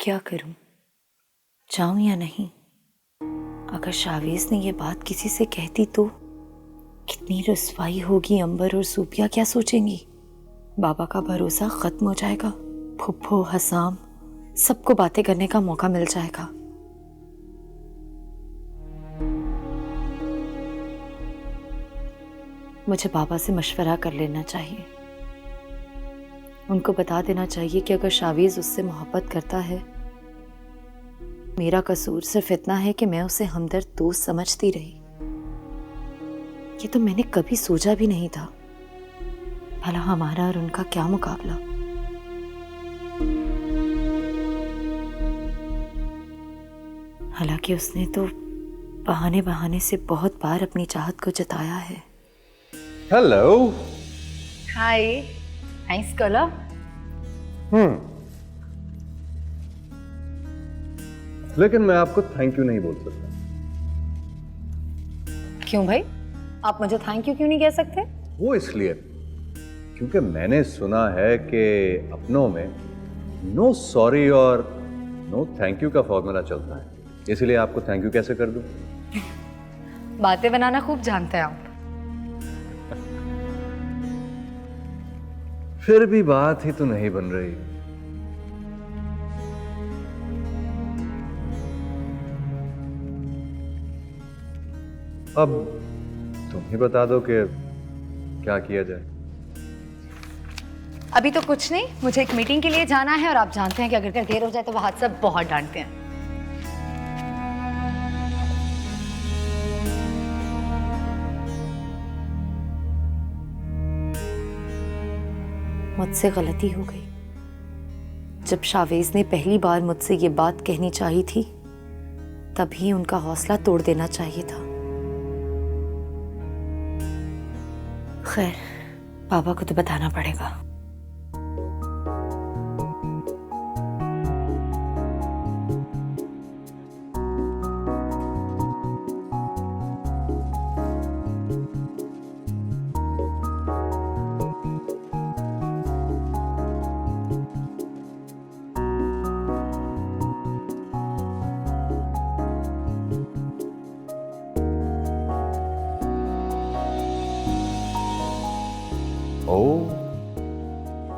क्या करूं, जाऊं या नहीं? अगर शावेज ने ये बात किसी से कहती तो कितनी रुसवाई होगी। अंबर और सूफिया क्या सोचेंगी? बाबा का भरोसा खत्म हो जाएगा। फुफ्फो, हसाम सबको बातें करने का मौका मिल जाएगा। मुझे बाबा से मशवरा कर लेना चाहिए। उनको बता देना चाहिए कि अगर शावेज उससे मोहब्बत करता है, मेरा कसूर सिर्फ इतना है कि मैं उसे हमदर्द दोस्त समझती रही। ये तो मैंने कभी सोचा भी नहीं था। भला हमारा और उनका क्या मुकाबला। हालांकि उसने तो बहाने बहाने से बहुत बार अपनी चाहत को जताया है। हेलो। हाय, नाइस कलर। लेकिन मैं आपको थैंक यू नहीं बोल सकता। क्यों भाई, आप मुझे थैंक यू क्यों नहीं कह सकते? वो इसलिए क्योंकि मैंने सुना है कि अपनों में नो सॉरी और नो थैंक यू का फॉर्मूला चलता है, इसलिए आपको थैंक यू कैसे कर दूं? बातें बनाना खूब जानते हैं आप। फिर भी बात ही तो नहीं बन रही। अब तुम ही बता दो कि क्या किया जाए। अभी तो कुछ नहीं, मुझे एक मीटिंग के लिए जाना है और आप जानते हैं कि अगर देर हो जाए तो वहां सब बहुत डांटते हैं। मुझसे गलती हो गई। जब शावेज ने पहली बार मुझसे ये बात कहनी चाहिए थी, तभी उनका हौसला तोड़ देना चाहिए था। खैर, बाबा को तो बताना पड़ेगा। ओ,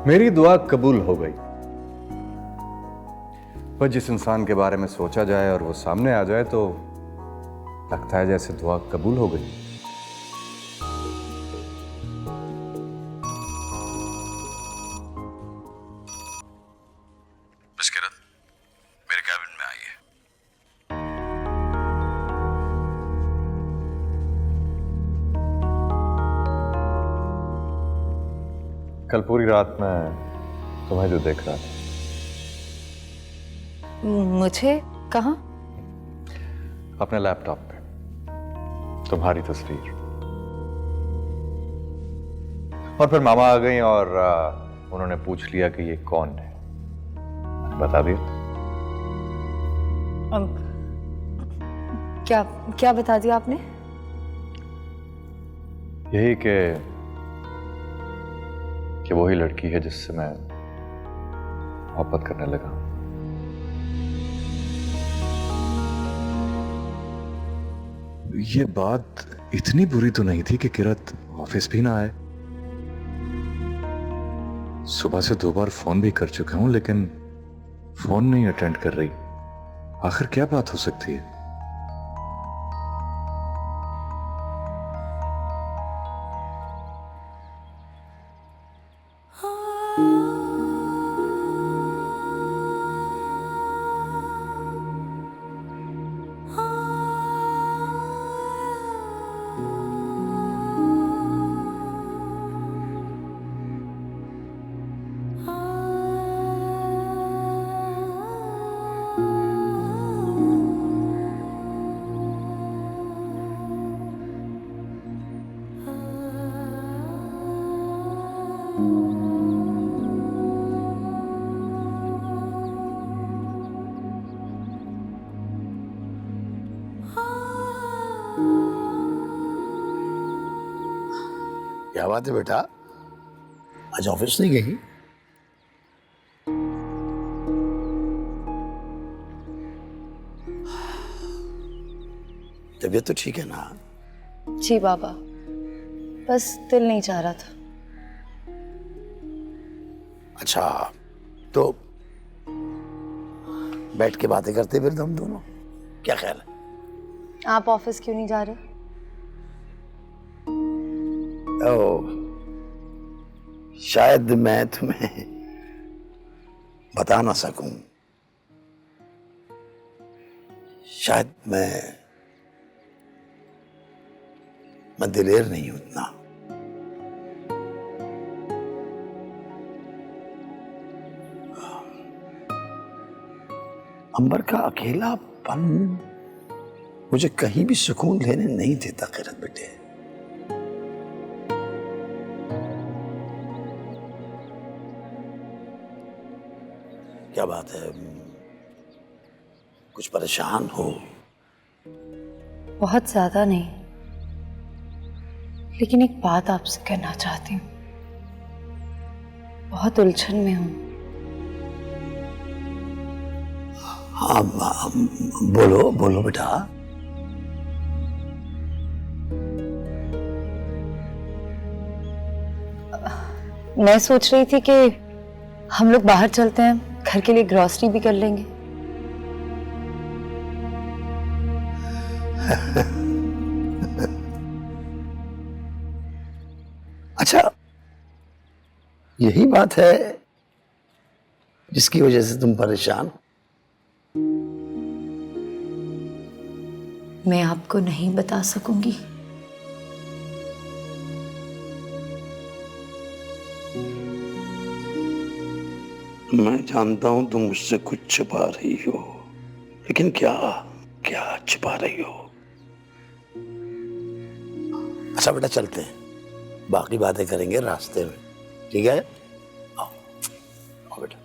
मेरी दुआ कबूल हो गई। पर जिस इंसान के बारे में सोचा जाए और वो सामने आ जाए तो लगता है जैसे दुआ कबूल हो गई। मिस किरण, मेरे कैबिन में आइए। कल पूरी रात मैं तुम्हें जो देख रहा था, मुझे कहाँ? अपने लैपटॉप पे तुम्हारी तस्वीर। और फिर मामा आ गई और उन्होंने पूछ लिया कि ये कौन है। मैंने बता दिया। क्या क्या बता दिया आपने? यही कि वही लड़की है जिससे मैं मोहब्बत करने लगा। ये बात इतनी बुरी तो नहीं थी कि किरत ऑफिस भी ना आए। सुबह से 2 बार फोन भी कर चुका हूं, लेकिन फोन नहीं अटेंड कर रही। आखिर क्या बात हो सकती है? क्या बात है बेटा, आज ऑफिस नहीं गई? तबीयत तो ठीक है ना? जी बाबा, बस दिल नहीं चाह रहा था। अच्छा, तो बैठ के बातें करते फिर हम दोनों, क्या ख्याल है? आप ऑफिस क्यों नहीं जा रहे? ओह, शायद मैं तुम्हें बता ना सकूं। शायद मैं दिलेर नहीं हूं इतना। अंबर का अकेलापन मुझे कहीं भी सुकून लेने नहीं देता किरत बेटे। क्या बात है, कुछ परेशान हो? बहुत ज्यादा नहीं, लेकिन एक बात आपसे कहना चाहती हूँ। बहुत उलझन में हूँ। हाँ, बोलो बोलो बेटा। मैं सोच रही थी कि हम लोग बाहर चलते हैं, घर के लिए ग्रोसरी भी कर लेंगे। अच्छा, यही बात है जिसकी वजह से तुम परेशान हो? मैं आपको नहीं बता सकूंगी। मैं जानता हूं तुम मुझसे कुछ छिपा रही हो, लेकिन क्या क्या छिपा रही हो? अच्छा बेटा, चलते हैं, बाकी बातें करेंगे रास्ते में, ठीक है? आओ आओ बेटा।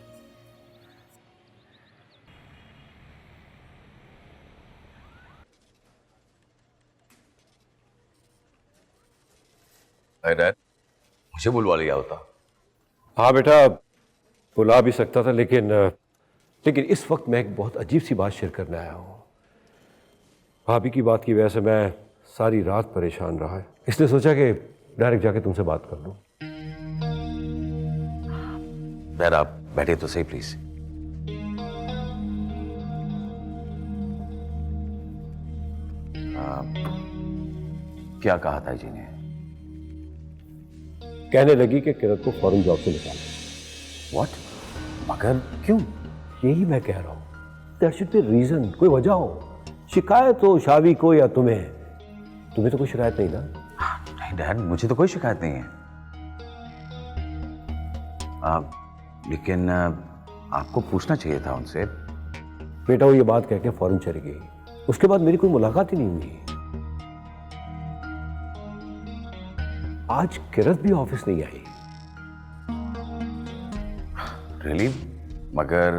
हाय डैड, मुझे बुलवा लिया होता। हाँ बेटा, बुला भी सकता था, लेकिन इस वक्त मैं एक बहुत अजीब सी बात शेयर करने आया हूँ। भाभी की बात की वजह से मैं सारी रात परेशान रहा है, इसलिए सोचा कि डायरेक्ट जाके तुमसे बात कर लूँ। डैड आप बैठे तो सही प्लीज। क्या कहा था जी ने? कहने लगी कि किरत को फौरन जॉब से निकालो। व्हाट? मगर क्यों? यही मैं कह रहा हूँ, देयर शुड बी रीजन, कोई वजह हो। शिकायत हो शावी को या तुम्हें तो कोई शिकायत नहीं ना? नहीं डैड, मुझे तो कोई शिकायत नहीं है। लेकिन आपको पूछना चाहिए था उनसे। बेटा वो ये बात कह के फौरन चली गई, उसके बाद मेरी कोई मुलाकात ही नहीं हुई। आज किरत भी ऑफिस नहीं आई। रियली? मगर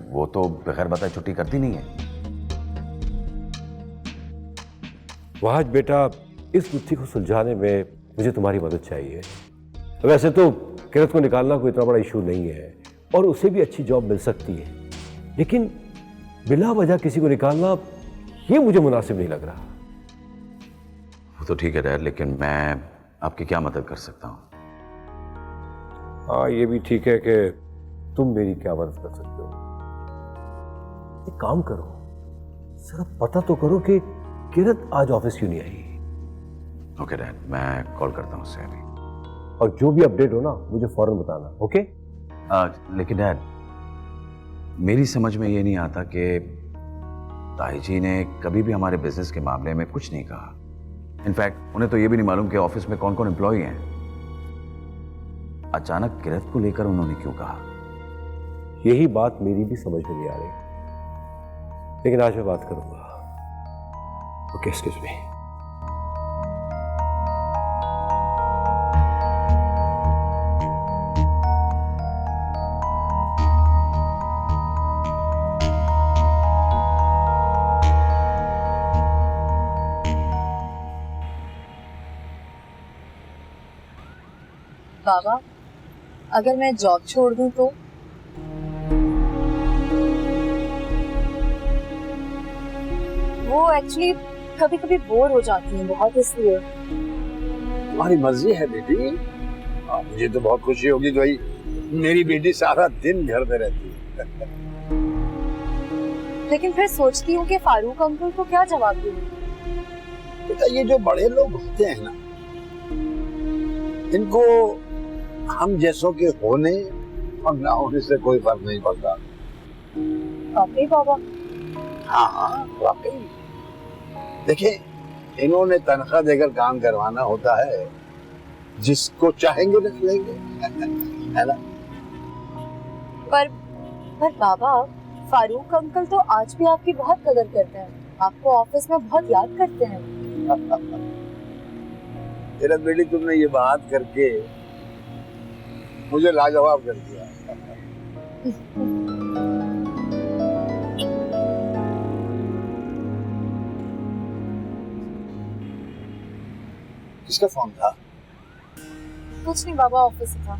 वो तो बगैर बताए छुट्टी करती नहीं है। वहाज बेटा, इस गुत्थी को सुलझाने में मुझे तुम्हारी मदद चाहिए। वैसे तो किरत को निकालना कोई इतना बड़ा इशू नहीं है और उसे भी अच्छी जॉब मिल सकती है, लेकिन बिला वजह किसी को निकालना ये मुझे मुनासिब नहीं लग रहा। वो तो ठीक है डैड, लेकिन मैं आपकी क्या मदद कर सकता हूँ? हाँ ये भी ठीक है कि तुम मेरी क्या मदद कर सकते हो। एक काम करो, जरा पता तो करो कि किरत आज ऑफिस क्यों नहीं आई। ओके डैड, मैं कॉल करता हूँ उससे अभी। और जो भी अपडेट हो ना मुझे फौरन बताना, ओके? लेकिन डैड, मेरी समझ में ये नहीं आता कि ताई जी ने कभी भी हमारे बिजनेस के मामले में कुछ नहीं कहा। इनफैक्ट उन्हें तो ये भी नहीं मालूम कि ऑफिस में कौन कौन एम्प्लॉय हैं। अचानक किरत को लेकर उन्होंने क्यों कहा? यही बात मेरी भी समझ में नहीं आ रही, लेकिन आज मैं बात करूंगा। Okay, excuse me. बाबा, अगर मैं जॉब छोड़ दूं तो? वो एक्चुअली कभी कभी बोर हो जाती हूँ बहुत, इसलिए। तुम्हारी मर्जी है बेटी। मुझे तो बहुत खुशी होगी भाई, मेरी बेटी सारा दिन घर में रहती है। लेकिन फिर सोचती हूँ कि फारूक अंकल को क्या जवाब दूँ। बेटा ये जो बड़े लोग होते हैं ना, इनको हम जैसों के होने और ना होने से कोई फर्क नहीं पड़ता। वाकई बाबा? हाँ हाँ वाकई। देखिए इन्होंने तनख्वाह देकर काम करवाना होता है, जिसको चाहेंगे रख लेंगे, है ना? पर बाबा, फारूक अंकल तो आज भी आपकी बहुत कदर करते हैं, आपको ऑफिस में बहुत याद करते हैं। तेरा बेटी, तुमने ये बात करके मुझे लाजवाब कर दिया। किसका फोन था? कुछ नहीं बाबा, ऑफिस से था।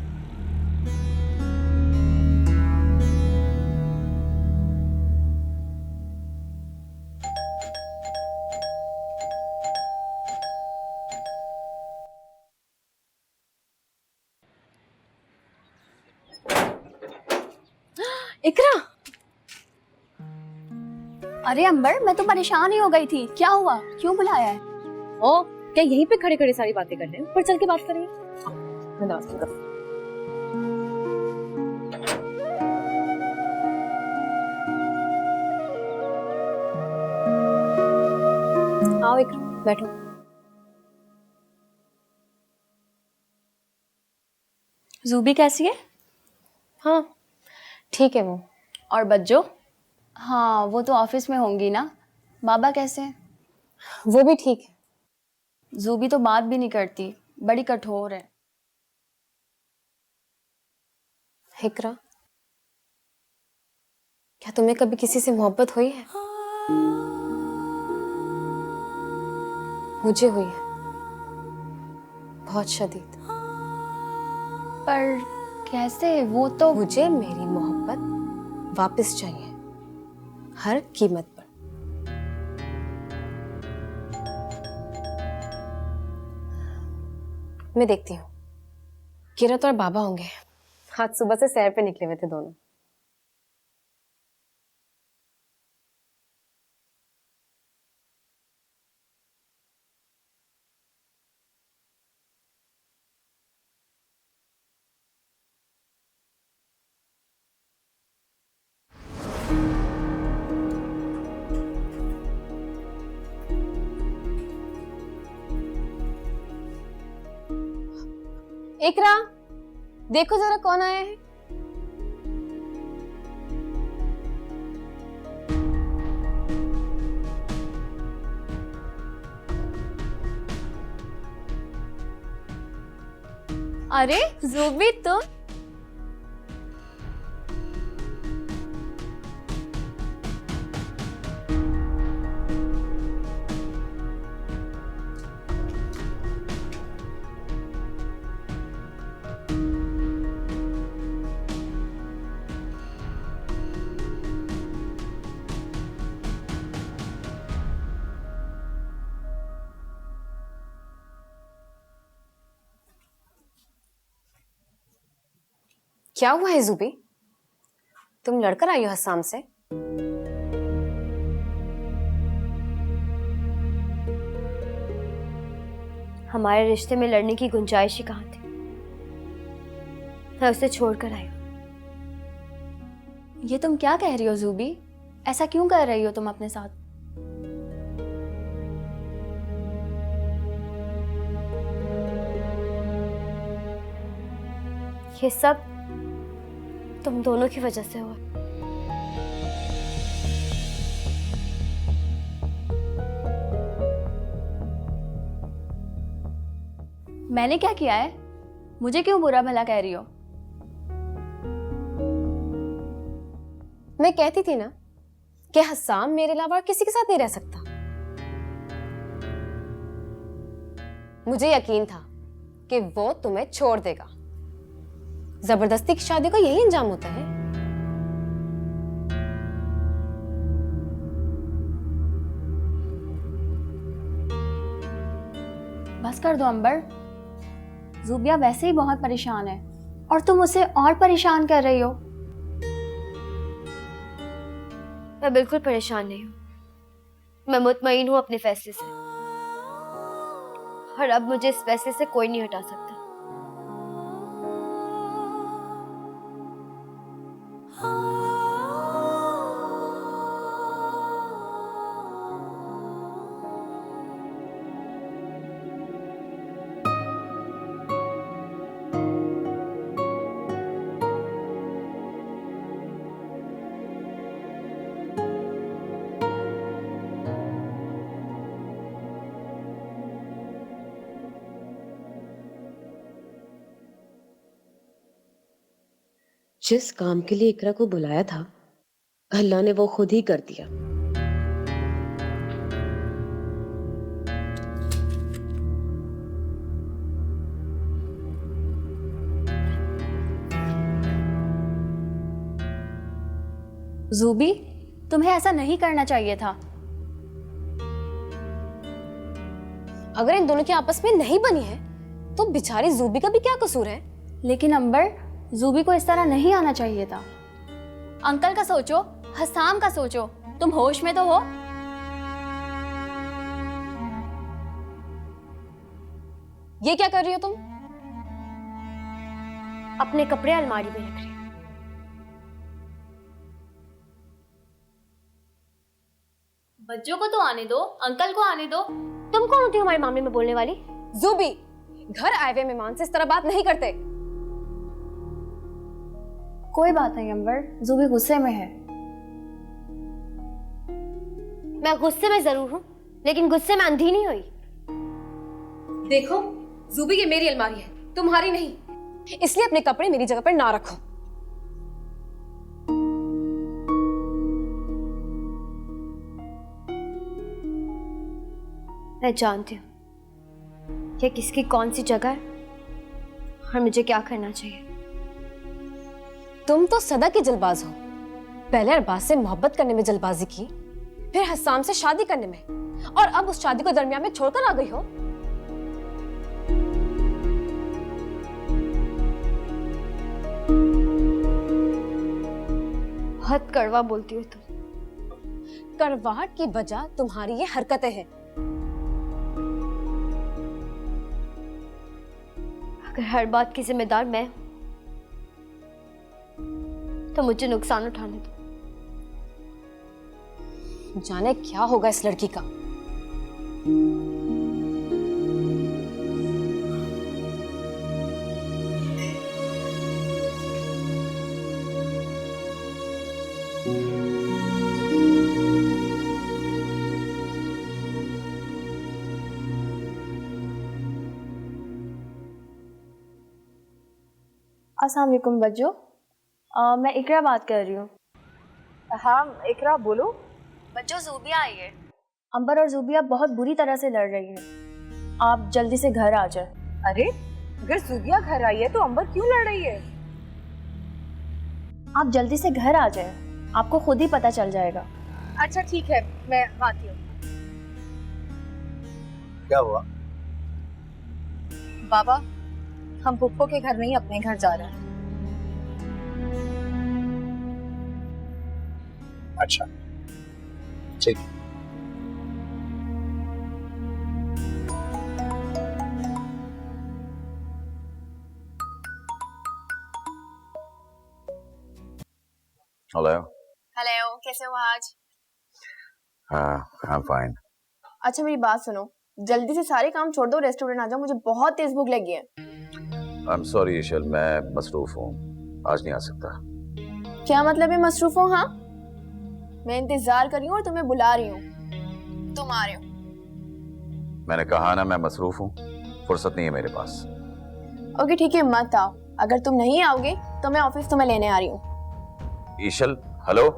इकरा, अरे अंबर, मैं तो परेशान ही हो गई थी। क्या हुआ, क्यों बुलाया है? ओ, क्या यहीं पे खड़े खड़े सारी बातें कर रहे हैं? ऊपर चल के बात करेंगे। मैं नाश्ता कर। आओ इकरा, बैठो। जूबी कैसी है? हाँ ठीक है वो। और बज्जो? हाँ वो तो ऑफिस में होंगी ना। बाबा कैसे हैं? वो भी ठीक है। जूबी तो बात भी नहीं करती, बड़ी कठोर है। इकरा, क्या तुम्हें कभी किसी से मोहब्बत हुई है? मुझे हुई है, बहुत शदीद। पर कैसे? वो तो मुझे मेरी मोहब्बत वापस चाहिए, हर कीमत पर। मैं देखती हूँ। किरत और बाबा होंगे, आज सुबह से सैर पे निकले हुए थे दोनों। इकरा, देखो जरा कौन आया है। अरे जूबी तुम? क्या हुआ है जुबी, तुम लड़कर आई हो हसाम से? हमारे रिश्ते में लड़ने की गुंजाइश ही कहाँ थी। मैं उसे छोड़कर आई हूँ। ये तुम क्या कह रही हो जूबी? ऐसा क्यों कर रही हो तुम अपने साथ? ये सब तुम दोनों की वजह से हुआ। मैंने क्या किया है? मुझे क्यों बुरा भला कह रही हो? मैं कहती थी ना कि हसाम मेरे अलावा किसी के साथ नहीं रह सकता। मुझे यकीन था कि वो तुम्हें छोड़ देगा। जबरदस्ती की शादी का यही अंजाम होता है। बस कर दो अंबर। ज़ूबिया वैसे ही बहुत परेशान है और तुम उसे और परेशान कर रही हो। मैं बिल्कुल परेशान नहीं हूँ, मैं मुतमईन हूँ अपने फैसले से, और अब मुझे इस फैसले से कोई नहीं हटा सकता। जिस काम के लिए इकरा को बुलाया था, अल्लाह ने वो खुद ही कर दिया। ज़ूबी, तुम्हें ऐसा नहीं करना चाहिए था। अगर इन दोनों की आपस में नहीं बनी है तो बेचारी ज़ूबी का भी क्या कसूर है? लेकिन अंबर, ज़ूबी को इस तरह नहीं आना चाहिए था। अंकल का सोचो, हसाम का सोचो, तुम होश में तो हो? ये क्या कर रही हो तुम? अपने कपड़े अलमारी में रख रही हूँ। बच्चों को तो आने दो, अंकल को आने दो। तुम कौन होती हो हमारे मामले में बोलने वाली? ज़ूबी, घर आए हुए मेहमान से इस तरह बात नहीं करते। कोई बात नहीं अंबर, ज़ूबी गुस्से में है। मैं गुस्से में जरूर हूँ, लेकिन गुस्से में अंधी नहीं हुई। देखो ज़ूबी, ये मेरी अलमारी है, तुम्हारी नहीं, इसलिए अपने कपड़े मेरी जगह पर ना रखो। मैं जानती हूँ कि किसकी कौन सी जगह है और मुझे क्या करना चाहिए। तुम तो सदा की जल्दबाज हो। पहले अरबाज से मोहब्बत करने में जल्दबाजी की, फिर हसाम से शादी करने में, और अब उस शादी को दरमियान में छोड़कर आ गई हो। बहुत कड़वा बोलती हो तुम। कड़वाहट की वजह तुम्हारी ये हरकतें हैं। अगर हर बात की जिम्मेदार मैं हूं, तो मुझे नुकसान उठाने दो। जाने क्या होगा इस लड़की का। अस्सलाम वालेकुम बच्चों, मैं इकरा बात कर रही हूँ। हाँ इकरा बोलो। बच्चों, ज़ूबिया आई है। अंबर और ज़ूबिया बहुत बुरी तरह से लड़ रही हैं। आप जल्दी से घर आ जाए। अरे अगर ज़ूबिया घर आई है तो अंबर क्यों लड़ रही है? आप जल्दी से घर आ जाए, आपको खुद ही पता चल जाएगा। अच्छा ठीक है, मैं आती हूँ। क्या हुआ? बाबा, हम पुप्पो के घर नहीं अपने घर जा रहे हैं। अच्छा ठीक। हेलो। हेलो, कैसे हो आज? हाँ, आई एम फाइन। अच्छा मेरी बात सुनो, जल्दी से सारे काम छोड़ दो, रेस्टोरेंट आ जाओ, मुझे बहुत तेज भूख लगी है। आई एम सॉरी ईशल, मैं मसरूफ हूँ, आज नहीं आ सकता। क्या मतलब है मसरूफ हो? हाँ, मैं इंतजार कर रही हूँ और तुम्हें बुला रही हूँ, तुम आ रहे हो। मैंने कहा ना मैं मसरूफ हूँ, फुर्सत नहीं है मेरे पास। ओके ठीक है, मत आओ। अगर तुम नहीं आओगे तो मैं ऑफिस तुम्हें लेने आ रही हूँ। ईशल हेलो।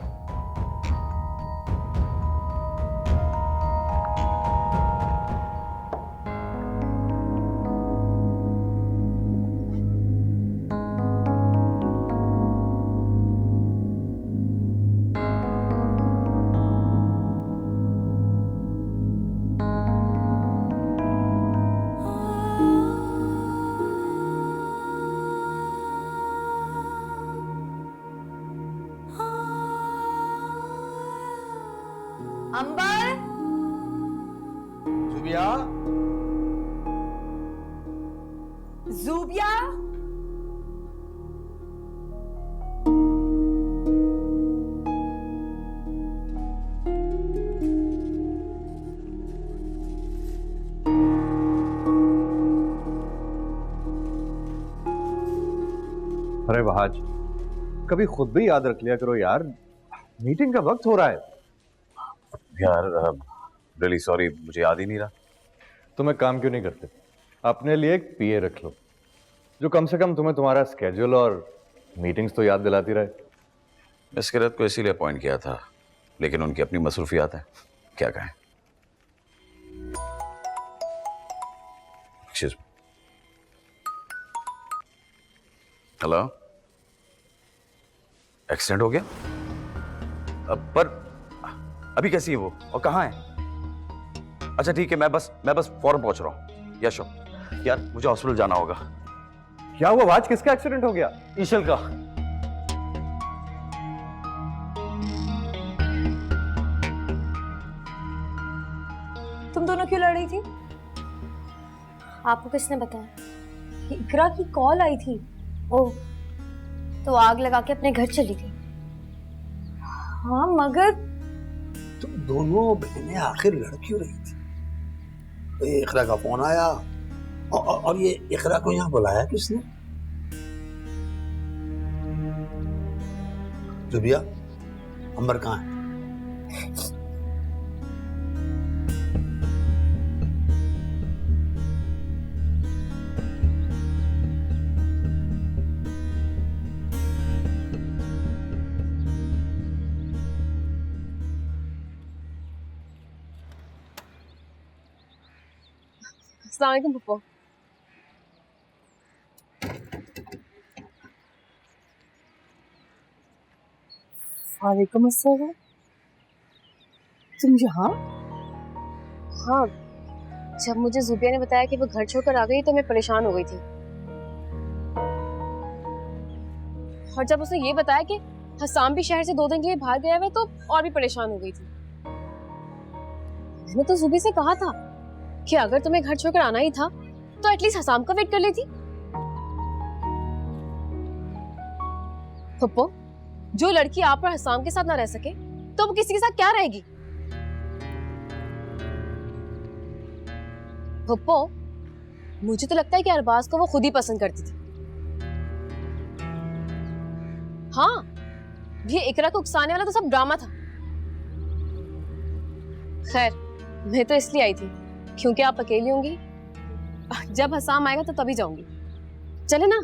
जूबिया, अरे वहाज, कभी खुद भी याद रख लिया करो यार, मीटिंग का वक्त हो रहा है। यार रियली सॉरी, मुझे याद ही नहीं रहा। तुम एक काम क्यों नहीं करते, अपने लिए एक पीए रख लो, जो कम से कम तुम्हें तुम्हारा स्केड्यूल और मीटिंग्स तो याद दिलाती रहे। मिस किरत को इसीलिए अपॉइंट किया था, लेकिन उनकी अपनी मसरूफियात है, क्या कहें। Excuse me. हेलो, एक्सीडेंट हो गया? पर अभी कैसी है वो और कहाँ है? अच्छा ठीक है, मैं बस फौरन पहुंच रहा हूँ। यशो यार, मुझे हॉस्पिटल जाना होगा। क्या हुआ वहाज, किसका एक्सीडेंट हो गया? ईशल का। तुम दोनों क्यों लड़ रही थी? आपको किसने बताया? इकरा की कॉल आई थी। ओह, तो आग लगा के अपने घर चली गई। हाँ मगर तुम दोनों बहनें आखिर लड़ क्यों रही थी? ये इकरा का फोन आया और ये इकरा को यहाँ बुलाया किसने? जुबिया, अंबर कहाँ है? अस्सलाम वालेकुम पप्पू। वालेकुम अस्सलाम। तुम यहाँ? हाँ, जब मुझे जुबिया ने बताया कि वो घर छोड़कर आ गई तो मैं परेशान हो गई थी। और जब उसने ये बताया कि हसाम भी शहर से 2 दिन के लिए बाहर गया हुआ है तो और भी परेशान हो गई थी। मैंने तो जुबी से कहा था कि अगर तुम्हें घर छोड़कर आना ही था तो एटलीस्ट हसाम का वेट कर लेती। पप्पू, जो लड़की आप और हसाम के साथ ना रह सके तो वो किसी के साथ क्या रहेगी? पप्पू, मुझे तो लगता है कि अरबाज को वो खुद ही पसंद करती थी। हाँ, ये इकरा को उकसाने वाला तो सब ड्रामा था। खैर, मैं तो इसलिए आई थी क्योंकि आप अकेली होंगी। जब हसाम आएगा तो तभी जाऊंगी। चले ना?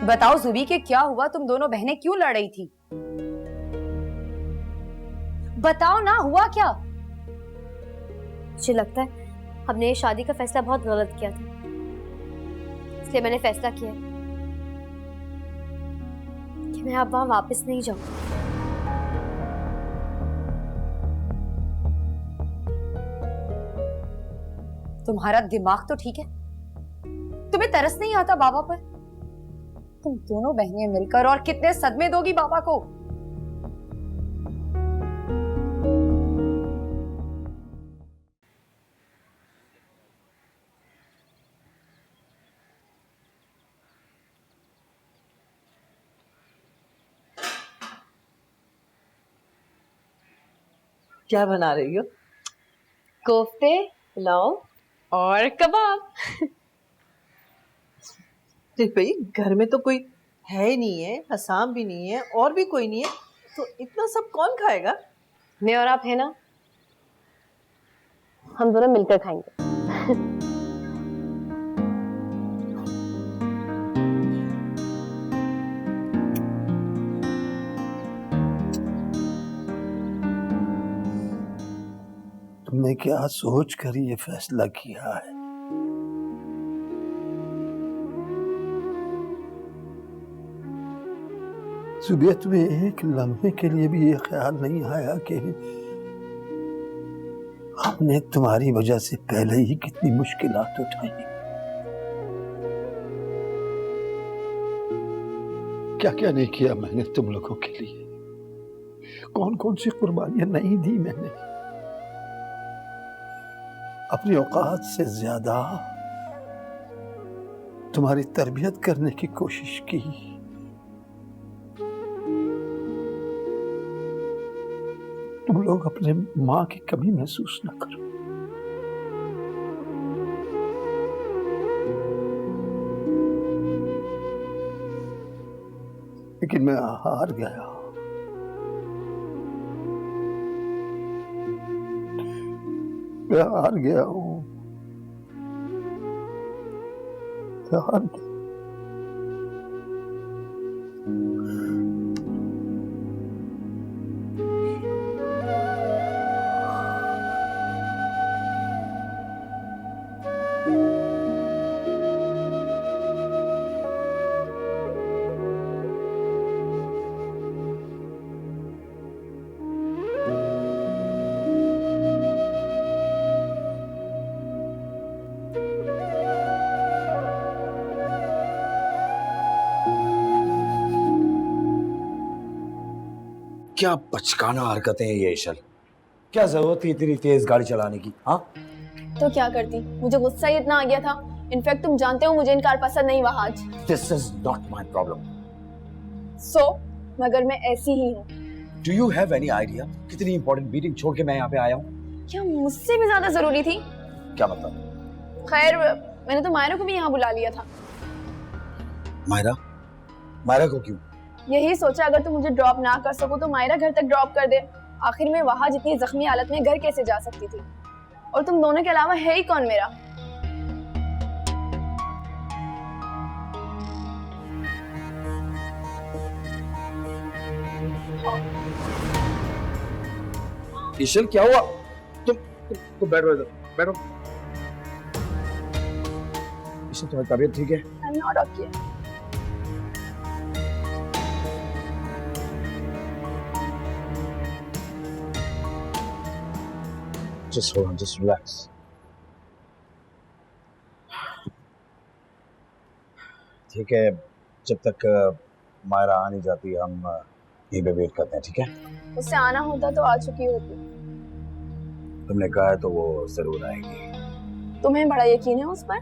बताओ जुबी के क्या हुआ, तुम दोनों बहनें क्यों लड़ रही थी? बताओ ना, हुआ क्या? मुझे लगता है हमने ये शादी का फैसला बहुत गलत किया था, इसलिए मैंने फैसला किया कि मैं अब वहां वापस नहीं जाऊंगी। तुम्हारा दिमाग तो ठीक है? तुम्हें तरस नहीं आता बाबा पर? तुम दोनों बहनें मिलकर और कितने सदमे दोगी बाबा को? क्या बना रही हो? कोफ्ते, पुलाव और कबाब। देख भाई, घर में तो कोई है ही नहीं है, हसाम भी नहीं है और भी कोई नहीं है, तो इतना सब कौन खाएगा? मैं और आप है ना, हम दोनों मिलकर खाएंगे। तुमने क्या सोच कर ये फैसला किया है? सुबह तुम्हें एक लम्हे के लिए भी ये ख्याल नहीं आया कि हमने तुम्हारी वजह से पहले ही कितनी मुश्किलात उठाई? क्या क्या नहीं किया मैंने तुम लोगों के लिए। कौन कौन सी कुर्बानियां नहीं दी मैंने। अपनी औकात से ज्यादा तुम्हारी तरबियत करने की कोशिश की। तुम लोग अपने मां की कमी महसूस न करो। लेकिन मैं हार गया। मैं हार गया हूं। मैं हार गया। क्या बचकाना हरकतें हैं ये ईशल। क्या जरूरत थी इतनी तेज गाड़ी चलाने की? हाँ तो क्या करती, मुझे गुस्सा ही इतना आ गया था। इनफैक्ट तुम जानते हो मुझे इनकार पसंद नहीं वहाज। This is not my problem. So मगर मैं ऐसी ही हूँ। Do you have any idea कितनी इंपॉर्टेंट मीटिंग छोड़ के मैं यहाँ पे आया हूँ? क्या मुझसे भी ज्यादा जरूरी थी? क्या मतलब? खैर मैंने तो मायरा को भी यहाँ बुला लिया था। मायरा? मायरा को क्यों? यही सोचा अगर तुम मुझे ड्रॉप ना कर सको तो मायरा घर तक ड्रॉप कर दे। आखिर में वहां जितनी जख्मी हालत में घर कैसे जा सकती थी, और तुम दोनों के अलावा है ही कौन मेरा। ईशल क्या हुआ? तुम बैठो इधर, बैठो। ईशल तुम्हारी तबीयत ठीक है? I'm not okay. Just hold on, just relax. ठीक है, जब तक मायरा आ नहीं जाती हम यहीं पे वेट करते हैं, ठीक है? उससे आना होता तो आ चुकी होती। तुमने कहा है तो वो जरूर आएगी। तुम्हें बड़ा यकीन है उस पर?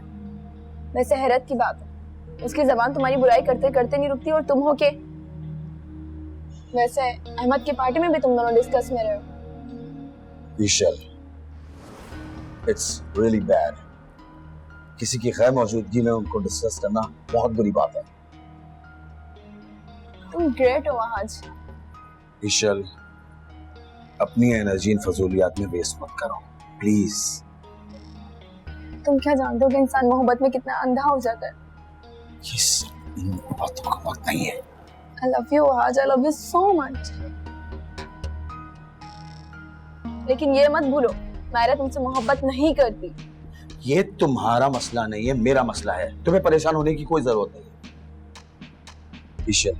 वैसे हैरत की बात है, उसकी जबान तुम्हारी बुराई करते करते नहीं रुकती और तुम हो के। वैसे अहमद की पार्टी में भी तुम दोनों डिस्कस में रहे हो। ईशल, इट्स रियली बैड। किसी की खैर मौजूदगी में उनको डिस्कस करना बहुत बुरी बात है। तुम ग्रेट हो आज। ईशल, अपनी एनर्जी इन फजूलियात में वेस्ट मत करो प्लीज। तुम क्या जानते हो कि इंसान मोहब्बत में कितना अंधा हो जाता है। ये सब इन बातों का वक्त नहीं है। I love you आज, I love you so much। लेकिन ये मत भूलो मायरा तुमसे मोहब्बत नहीं करती। ये तुम्हारा मसला नहीं है, मेरा मसला है। तुम्हें परेशान होने की कोई जरूरत नहीं है। ईशल,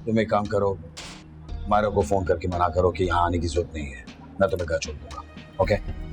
तुम एक काम करो, मायरा को फोन करके मना करो कि यहाँ आने की जरूरत नहीं है। मैं तुम्हें घर छोड़ दूंगा, ओके?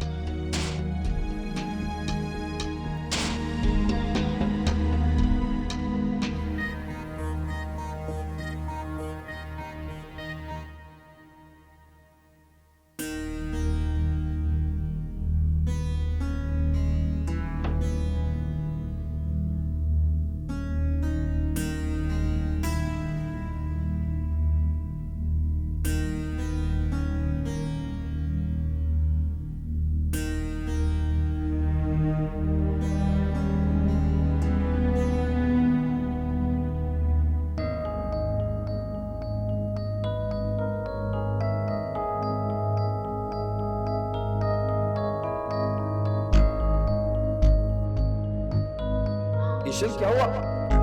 ईशल क्या हुआ?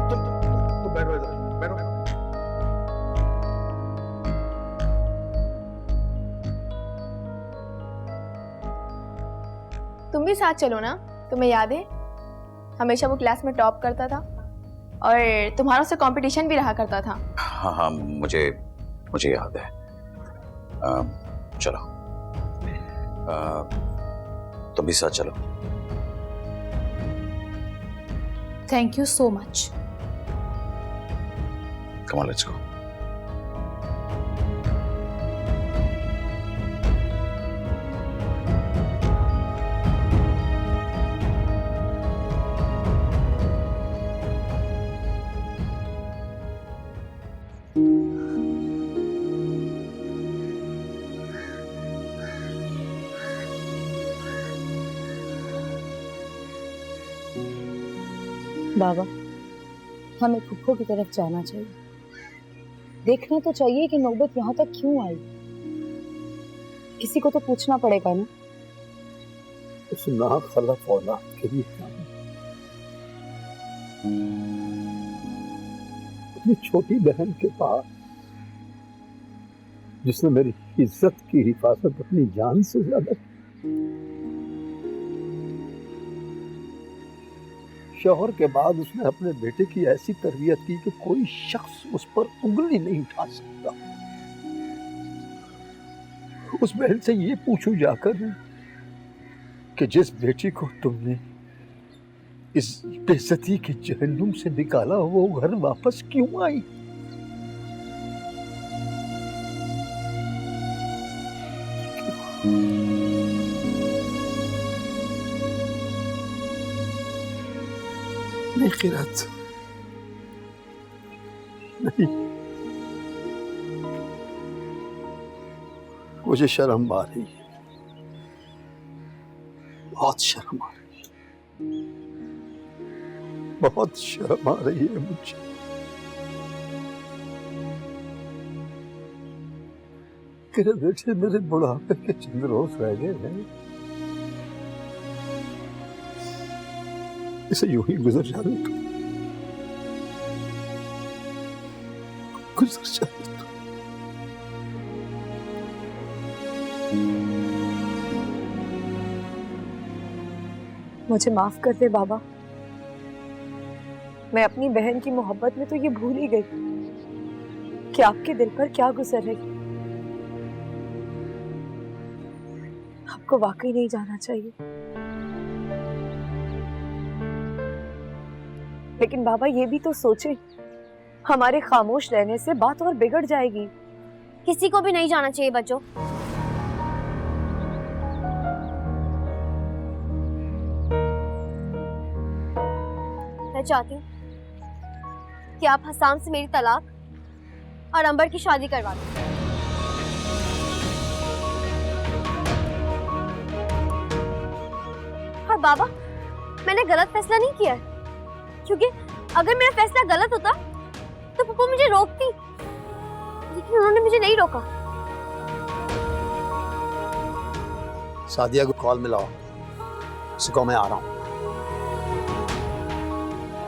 तुम बैठो इधर, बैठो। तुम भी साथ चलो ना। तुम्हें याद है हमेशा वो क्लास में टॉप करता था और तुम्हारा उससे कंपटीशन भी रहा करता था। हाँ हाँ, मुझे याद है। चलो, तुम भी साथ चलो। Thank you so much. Come on, let's go. बाबा, हमें फुप्पो की तरफ जाना चाहिए। देखना तो चाहिए कि नौबत यहाँ तक क्यों आई। किसी को तो पूछना पड़ेगा ना। उस नाखलफ औलाद के लिए अपनी छोटी बहन के पास, जिसने मेरी इज्जत की हिफाजत अपनी जान से ज्यादा, शौहर के बाद उसने अपने बेटे की ऐसी तरबियत की कि कोई शख्स उस पर उंगली नहीं उठा सकता। उस बहन से ये पूछूं जाकर कि जिस बेटी को तुमने इस बेइज्जती के जहन्नुम से निकाला, वो घर वापस क्यों आई? नहीं किरत, नहीं, मुझे शर्म आ रही है, बहुत शर्म आ रही है, बहुत शर्म आ रही है मुझे। तेरे बेटे मेरे बुढ़ापे के चंद रोज रह गए हैं, इसे यूं ही गुजर जाने दो, गुजर जाने दो। मुझे माफ कर दे बाबा, मैं अपनी बहन की मोहब्बत में तो ये भूल ही गई कि आपके दिल पर क्या गुजर रही। आपको वाकई नहीं जाना चाहिए, लेकिन बाबा ये भी तो सोचे, हमारे खामोश रहने से बात और बिगड़ जाएगी। किसी को भी नहीं जाना चाहिए बच्चों। मैं चाहती हूँ कि आप हसाम से मेरी तलाक और अंबर की शादी करवा दें। और बाबा, मैंने गलत फैसला नहीं किया है, क्योंकि अगर मेरा फैसला गलत होता तो पप्पू मुझे रोकती, लेकिन उन्होंने मुझे नहीं रोका। सादिया को कॉल मिलाओ, उसे कहो मैं आ रहा हूं,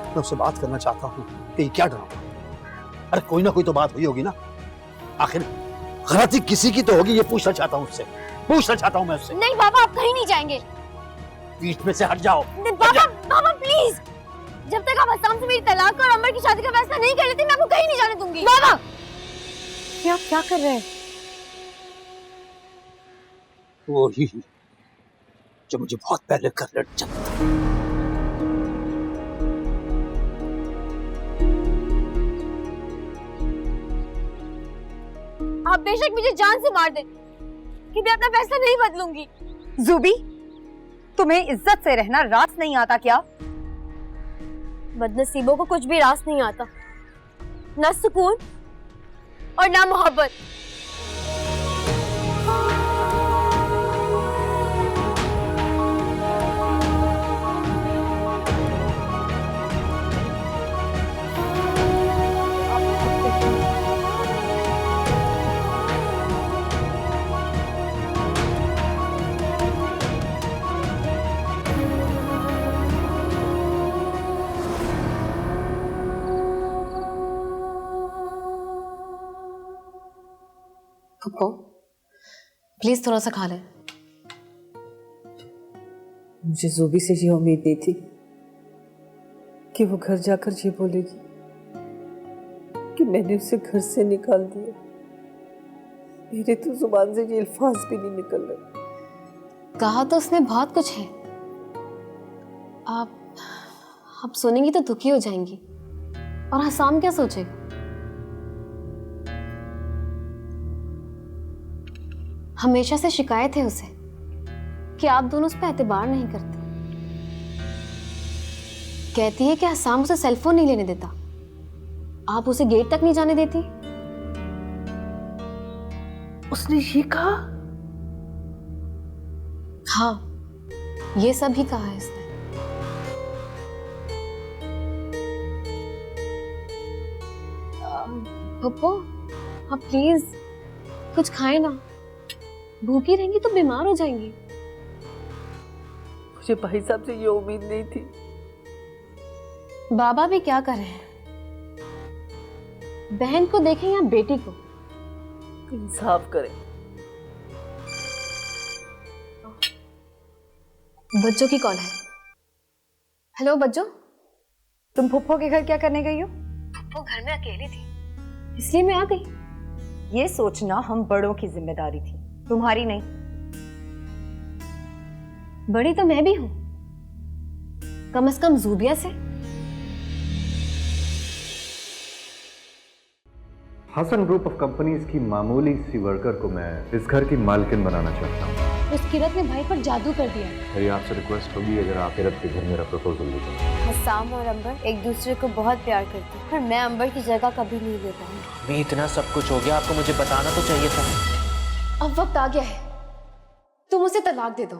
मैं उससे बात करना चाहता हूं कि ये क्या ड्रामा। अरे कोई ना कोई तो बात हुई होगी ना, आखिर गलती किसी की तो होगी, ये पूछना चाहता हूं उससे, पूछना चाहता हूं मैं उससे। नहीं बाबा, आप कहीं नहीं जाएंगे। पीठ में से हट जाओ। बाबा, बाबा प्लीज, जब तक आप हसाम से मेरी तलाक और अंबर की शादी का फैसला नहीं कर लेते, मैं आपको कहीं नहीं जाने दूंगी। बाबा, ये आप क्या कर रहे हैं? वो ही जो मुझे बहुत पहले कर लेना चाहता था। आप बेशक मुझे जान से मार दें, कि मैं अपना फैसला नहीं बदलूंगी। जुबी, तुम्हें इज्जत से रहना रास नहीं आता क्या? बदनसीबों को कुछ भी रास नहीं आता, ना सुकून और ना मोहब्बत। पप्पू, प्लीज थोड़ा सा खा ले। मुझे जोबी से ये उम्मीद नहीं थी कि वो घर जाकर ये बोलेगी कि मैंने उसे घर से निकाल दिया। मेरे तो जुबान से ये अल्फाज भी नहीं निकल रहे। कहा तो उसने बहुत कुछ है, आप सुनेंगी तो दुखी हो जाएंगी। और हसाम क्या सोचेगा? हमेशा से शिकायत है उसे कि आप दोनों उस पर एतबार नहीं करते। कहती है कि हसाम उसे सेलफोन नहीं लेने देता, आप उसे गेट तक नहीं जाने देती। उसने ये कहा? हाँ, ये सब ही कहा है इसने। पप्पो आप प्लीज कुछ खाए ना, भूखी रहेंगी तो बीमार हो जाएंगी। मुझे भाई साहब से ये उम्मीद नहीं थी। बाबा भी क्या कर रहे हैं, बहन को देखें या बेटी को? इंसाफ करें। बच्चों की कॉल है। हेलो बच्चों, तुम फुप्पो के घर क्या करने गई हो? वो घर में अकेली थी इसलिए मैं आ गई। ये सोचना हम बड़ों की जिम्मेदारी थी, तुम्हारी नहीं। बड़ी तो मैं भी हूं, कम से कम जूबिया से। हसन ग्रुप ऑफ कंपनीज की मामूली सी वर्कर को मैं इस घर की मालकिन बनाना चाहता हूँ। उस किरत ने भाई पर जादू कर दिया। मेरी आपसे रिक्वेस्ट होगी अगर आप किरत के घर मेरा प्रपोजल दे दें। हसाम और अंबर एक दूसरे को बहुत प्यार करते हैं, पर मैं अंबर की जगह कभी नहीं ले पाऊंगी। मैं इतना सब कुछ हो गया, आपको मुझे बताना तो चाहिए था। अब वक्त आ गया है, तुम उसे तलाक दे दो।